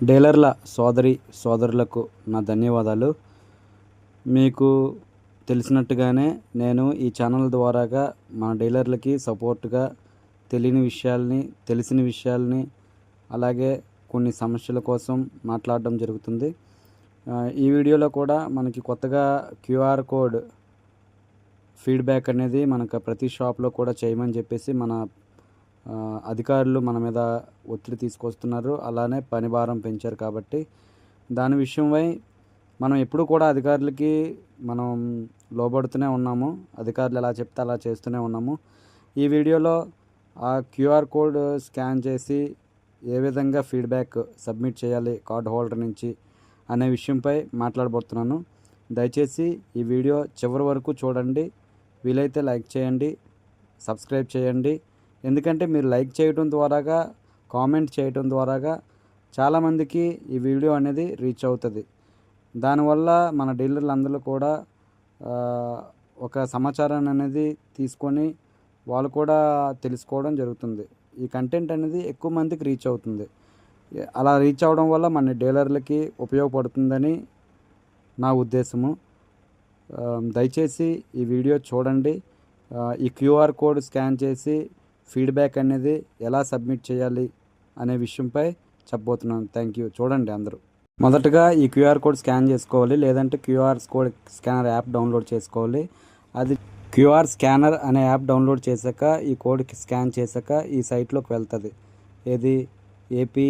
డీలర్ల సోదరులకు నా ధన్యవాదాలు. మీకు తెలిసినట్టుగానే నేను ఈ ఛానల్ ద్వారాగా మన డీలర్లకి సపోర్ట్గా తెలిసిన విషయాల్ని అలాగే కొన్ని సమస్యల కోసం మాట్లాడడం జరుగుతుంది. ఈ వీడియోలో కూడా మనకి కొత్తగా క్యూఆర్ కోడ్ ఫీడ్బ్యాక్ అనేది మనకు ప్రతి షాప్లో కూడా చేయమని చెప్పేసి మన అధికారులు మన మీద ఒత్తిడి తీసుకొస్తున్నారు. అలానే పని భారం పెంచారు కాబట్టి దాని విషయమై మనం ఎప్పుడు కూడా అధికారులకి మనం లోబడుతూనే ఉన్నాము. అధికారులు ఎలా చెప్తే అలా చేస్తూనే ఉన్నాము. ఈ వీడియోలో ఆ క్యూఆర్ కోడ్ స్కాన్ చేసి ఏ విధంగా ఫీడ్బ్యాక్ సబ్మిట్ చేయాలి కార్డ్ హోల్డర్ నుంచి అనే విషయంపై మాట్లాడబోతున్నాను. దయచేసి ఈ వీడియో చివరి వరకు చూడండి. వీలైతే లైక్ చేయండి, సబ్స్క్రైబ్ చేయండి. ఎందుకంటే మీరు లైక్ చేయడం ద్వారాగా, కామెంట్ చేయడం ద్వారాగా చాలామందికి ఈ వీడియో అనేది రీచ్ అవుతుంది. దానివల్ల మన డీలర్లు అందరూ కూడా ఒక సమాచారాన్ని అనేది తీసుకొని వాళ్ళు కూడా తెలుసుకోవడం జరుగుతుంది. ఈ కంటెంట్ అనేది ఎక్కువ మందికి రీచ్ అవుతుంది. అలా రీచ్ అవ్వడం వల్ల మన డీలర్లకి ఉపయోగపడుతుందని నా ఉద్దేశము. దయచేసి ఈ వీడియో చూడండి. ఈ క్యూఆర్ కోడ్ స్కాన్ చేసి ఫీడ్బ్యాక్ అనేది ఎలా సబ్మిట్ చేయాలి అనే విషయంపై చెప్పబోతున్నాను. Thank you. చూడండి అందరూ. మొదటగా ఈ క్యూఆర్ కోడ్ స్కాన్ చేసుకోవాలి, లేదంటే QR code scanner app download చేసుకోవాలి. అది క్యూఆర్ స్కానర్ అనే యాప్ డౌన్లోడ్ చేశాక ఈ కోడ్కి స్కాన్ చేశాక ఈ సైట్లోకి వెళ్తుంది. ఏది ఏపీ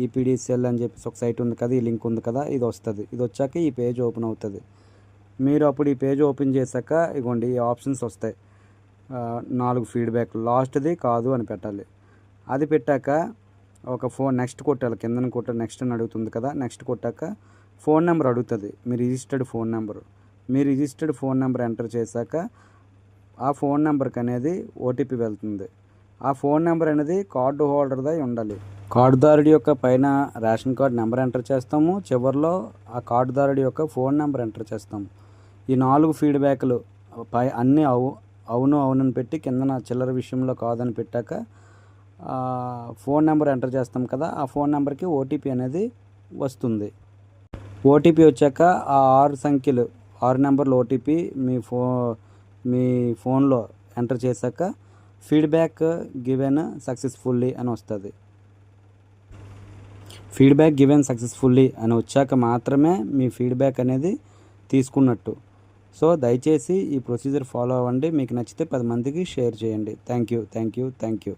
ఈపీడీసీఎల్ అని చెప్పేసి ఒక సైట్ ఉంది కదా, ఈ లింక్ ఉంది కదా, ఇది వస్తుంది. ఇది వచ్చాక ఈ పేజ్ ఓపెన్ అవుతుంది. మీరు అప్పుడు ఈ పేజ్ ఓపెన్ చేశాక ఇగోండి ఈ ఆప్షన్స్ వస్తాయి. 4 ఫీడ్బ్యాక్, లాస్ట్ది కాదు అని పెట్టాలి. అది పెట్టాక ఒక నెక్స్ట్ కొట్టాలి. కిందన కొట్టాలి, నెక్స్ట్ అని అడుగుతుంది కదా, నెక్స్ట్ కొట్టాక ఫోన్ నెంబర్ అడుగుతుంది. మీ రిజిస్టర్డ్ ఫోన్ నెంబర్ ఎంటర్ చేశాక ఆ ఫోన్ నెంబర్కి అనేది ఓటీపీ వెళ్తుంది. ఆ ఫోన్ నెంబర్ అనేది కార్డు హోల్డర్దై ఉండాలి. కార్డుదారుడి యొక్క పైన రేషన్ కార్డు నెంబర్ ఎంటర్ చేస్తాము, చివరిలో ఆ కార్డుదారుడి యొక్క ఫోన్ నెంబర్ ఎంటర్ చేస్తాము. ఈ 4 ఫీడ్బ్యాక్లు అన్నీ అవును అని పెట్టి కిందన చిల్లర విషయంలో కాదని పెట్టాక ఫోన్ నెంబర్ ఎంటర్ చేస్తాం కదా, ఆ ఫోన్ నెంబర్కి ఓటీపీ అనేది వస్తుంది. ఓటీపీ వచ్చాక ఆ 6 నెంబర్లు ఓటీపీ మీ ఫోన్లో ఎంటర్ చేశాక ఫీడ్బ్యాక్ గివెన్ సక్సెస్ఫుల్లీ అని వస్తుంది. ఫీడ్బ్యాక్ గివెన్ సక్సెస్ఫుల్లీ అని వచ్చాక మాత్రమే మీ ఫీడ్బ్యాక్ అనేది తీసుకున్నట్టు. సో దయచేసి ఈ ప్రొసీజర్ ఫాలో అవ్వండి. మీకు నచ్చితే 10 మందికి షేర్ చేయండి. Thank you.